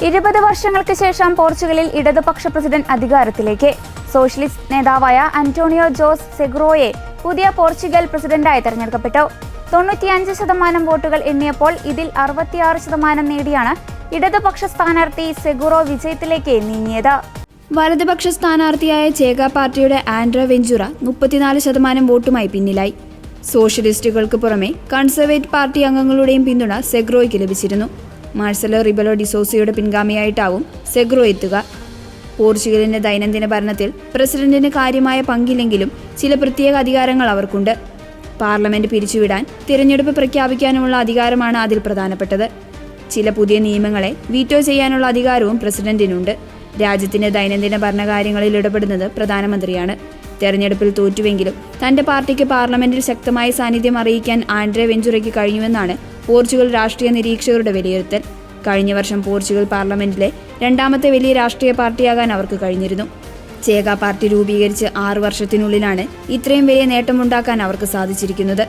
20 വർഷങ്ങൾക്ക് ശേഷം പോർച്ചുഗലിൽ ഇടതുപക്ഷ പ്രസിഡന്റ് അധികാരത്തിലേക്ക്. സോഷ്യലിസ്റ്റ് നേതാവായ അന്റോണിയോ ജോസ് സെഗുറോയെ പുതിയ പോർച്ചുഗൽ പ്രസിഡന്റായി തെരഞ്ഞെടുക്കപ്പെട്ടു. 95% വോട്ടുകൾ എണ്ണിയപ്പോൾ ഇതിൽ 66% നേടിയാണ് ഇടതുപക്ഷ സ്ഥാനാർത്ഥി സെഗുറോ വിജയത്തിലേക്ക് നീങ്ങിയത്. വലതുപക്ഷ സ്ഥാനാർത്ഥിയായ ചേക പാർട്ടിയുടെ ആൻഡ്രോ വെഞ്ചുറ 34% വോട്ടുമായി പിന്നിലായി. സോഷ്യലിസ്റ്റുകൾക്ക് പുറമെ കൺസർവേറ്റീവ് പാർട്ടി അംഗങ്ങളുടെയും പിന്തുണ സെഗുറോയ്ക്ക് ലഭിച്ചിരുന്നു. മാർസലോ റിബലോ ഡിസോസയുടെ പിൻഗാമിയായിട്ടാവും സെഗുറോ എത്തുക. പോർച്ചുഗലിന്റെ ദൈനംദിന ഭരണത്തിൽ പ്രസിഡന്റിന് കാര്യമായ പങ്കില്ലെങ്കിലും ചില പ്രത്യേക അധികാരങ്ങൾ അവർക്കുണ്ട്. പാർലമെന്റ് പിരിച്ചുവിടാൻ തിരഞ്ഞെടുപ്പ് പ്രഖ്യാപിക്കാനുമുള്ള അധികാരമാണ് അതിൽ പ്രധാനപ്പെട്ടത്. ചില പുതിയ നിയമങ്ങളെ വീറ്റോ ചെയ്യാനുള്ള അധികാരവും പ്രസിഡന്റിനുണ്ട്. രാജ്യത്തിന്റെ ദൈനംദിന ഭരണകാര്യങ്ങളിൽ ഇടപെടുന്നത് പ്രധാനമന്ത്രിയാണ്. തെരഞ്ഞെടുപ്പിൽ തോറ്റുവെങ്കിലും തന്റെ പാർട്ടിക്ക് പാർലമെന്റിൽ ശക്തമായ സാന്നിധ്യം അറിയിക്കാൻ ആൻഡ്രേ വെഞ്ചുറയ്ക്ക് കഴിഞ്ഞുവെന്നാണ് പോർച്ചുഗൽ രാഷ്ട്രീയ നിരീക്ഷകരുടെ വിലയിരുത്തൽ. കഴിഞ്ഞ വർഷം പോർച്ചുഗൽ പാർലമെന്റിലെ രണ്ടാമത്തെ വലിയ രാഷ്ട്രീയ പാർട്ടിയാകാൻ അവർക്ക് കഴിഞ്ഞിരുന്നു. ചേക പാർട്ടി രൂപീകരിച്ച് 6 വർഷത്തിനുള്ളിലാണ് ഇത്രയും വലിയ നേട്ടമുണ്ടാക്കാൻ അവർക്ക് സാധിച്ചിരിക്കുന്നത്.